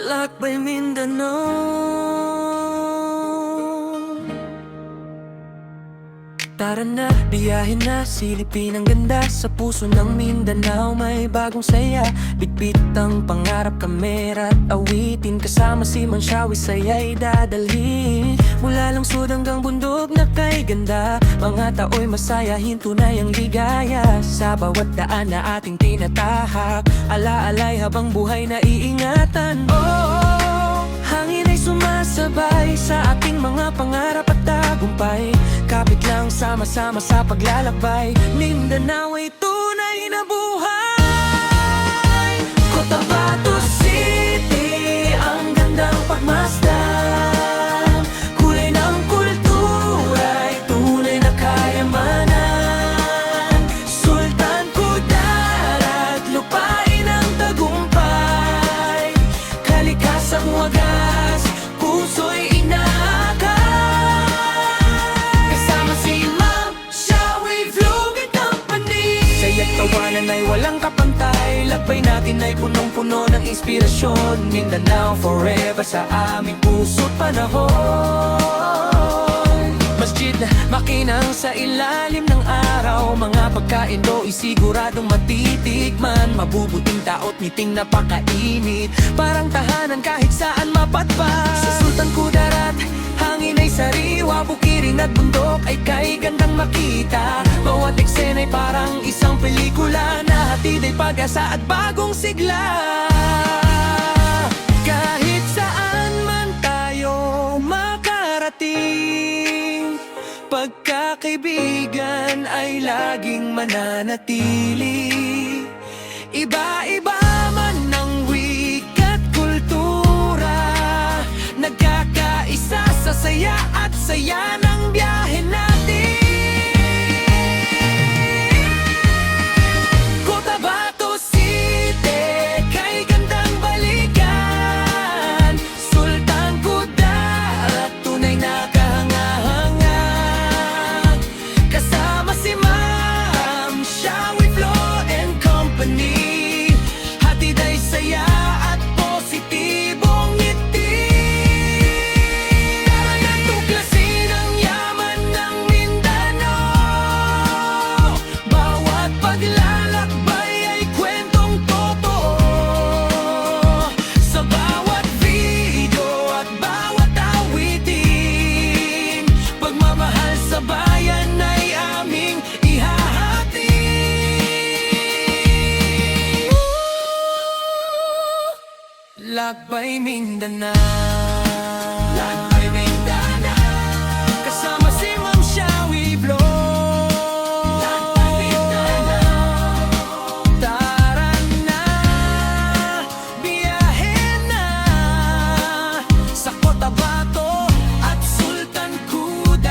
Lakbay Mindanao. Tara na, biyahin na, silipin ang ganda. Sa puso ng Mindanao may bagong saya. Bitbit ang pangarap, kamera at awitin. Kasama si Manshawi, saya'y dadalhin. Mula lungsod hanggang bundok na kay ganda. Mga tao'y masayahin, tunay ang ligaya. Sa bawat daan na ating tinatahak, ala-alay habang buhay na iingatan. Oh, hangin ay sumasabay sa ating mga pangarap at tagumpay. Kapit lang, sama-sama sa paglalakbay. Mindanao ay tunay na buhay. Cotabato City, ang gandang pagmasdan. Kulay ng kultura ay tunay na kayamanan. Sultan Kudarat, lupain ang tagumpay. Kalikasang wagas, puso'y inaakay. Tawanan ay walang kapantay. Lakbay natin ay punong-puno ng inspirasyon. Mindanao forever sa aming puso't panahon. Masjid na makinang sa ilalim ng araw. Mga pagkain do'y siguradong matitikman. Mabubuting tao't ngiting napakainit. Parang tahanan kahit saan mapadpad. Sa Sultan Kudarat, hangin ay sariwa. Bukirin at bundok ay kay gandang makita. Bawat eksena'y parang isang pelikula. Na hatid ay pag-asa at bagong sigla. Kahit saan man tayo makarating, pagkakaibigan ay laging mananatili. Iba-iba man ng wika't kultura, nagkakaisa sa saya at saya ng biyahe natin. Cotabato City, kay gandang balikan. Sultan Kudarat, tunay na kahanga-hanga. Kasama si Ma'am Shawi Flo and Company. Hatid ay saya at positibong ngiti. Tuklasin ang yaman ng Mindanao. Bawat paglalakbay ay kwentong totoo. Sa bawat video at bawat awitin, pagmamahal sa bayan ay aming ihahati. Lakbay Mindanao. Lakbay Mindanao. Kasama si Ma'am Shawi Flo. Lakbay Mindanao. Tara na, biyahe na sa Cotabato at Sultan Kudarat.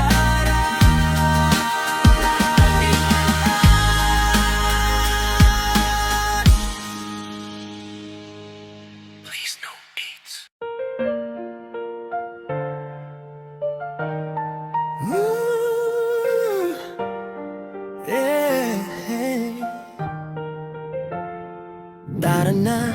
Please no eats. Tara na,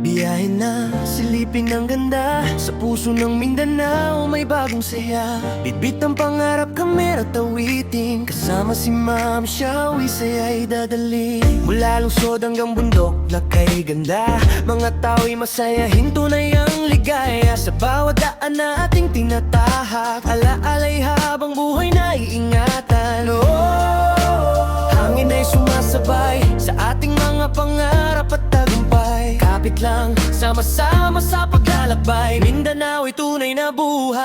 biyahe na, silipin ang ganda. Sa puso ng Mindanao may bagong saya. Bitbit ang pangarap, kamera tawitin. Kasama si Ma'am Shawi, saya'y dadali. Mula lungsod hanggang bundok na kay ganda. Mga tao'y masayahin, tunay ang ligaya. Sa bawat daan na ating tinatahak, ala-alay habang buhay na iingatan. Oh, hangin ay sumasabay sa ating mga pangarap at tagumpay. Kapit lang, sama-sama sa paglalakbay. Mindanao ay tunay na buhay.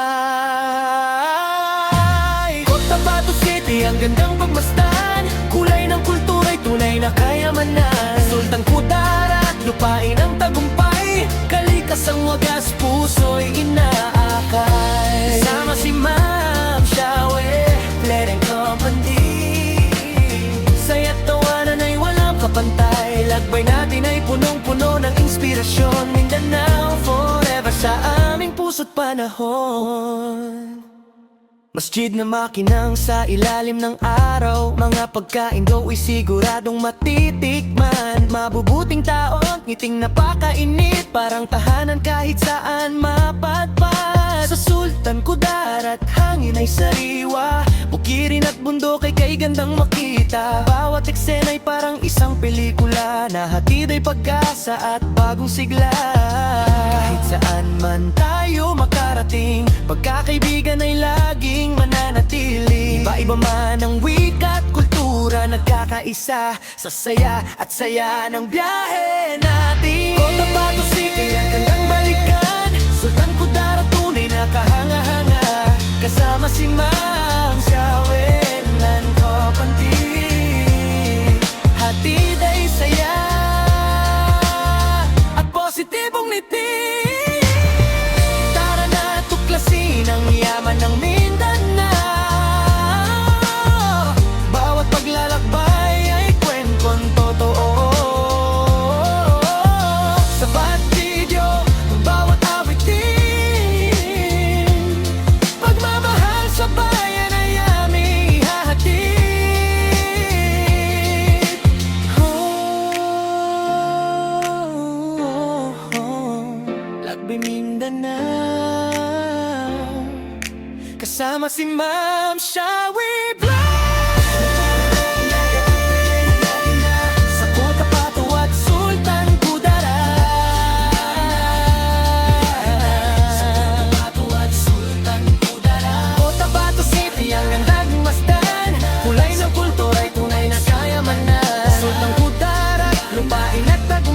Cotabato City, ang gandang pagmasdan. Kulay ng kultura'y tunay na kayamanan. Sultan Kudarat, lupain ang tagumpay. Kalikasang wagas, puso'y inaakay. Sama si Ma'am Shawi, Flo and Company. Saya't tawanan ay walang kapantay. Lakbay natin ay punong-puno ng inspirasyon. Mindanao forever sa aming puso't panahon. Masjid na makinang sa ilalim ng araw. Mga pagkain do'y siguradong matitikman. Mabubuting taon Ngiting napakainit, parang tahanan kahit saan mapadpad. Sa Sultan Kudarat, hangin ay sariwa, bukirin at bundok ay kay gandang makita. Bawat eksena'y parang isang pelikula, na hatid ay pag-asa at bagong sigla. Kahit saan man tayo makarating, pagkakaibigan ay laging mananatili. Iba-iba man ang wika at kultura, nagkakaisa sa saya at saya ng biyahe natin. Cotabato City, ang gandang balikan, Sultan Kudarat, tunay na kahanga-hanga. Kasama si Ma'am Shawin ng Kopanti, hatid ay saya at positibong ngiti. Tara na tuklasin ang yaman ng Mindanao. Bawat paglalakbay ay kwentong totoo. Sa bawat video, bawat awitin, pagmamahal sa bayan ay aming ihahatid. Lakbay Mindanao, kasama si Ma'am Shawi Vlog. Sa Cotabato at Sultan Kudarat, sa Cotabato at Sultan Kudarat. Cotabato City, ang gandang masdan, kulay ng kultura ay tunay na kayamanan. Sultan Kudarat, lupain at tagumay.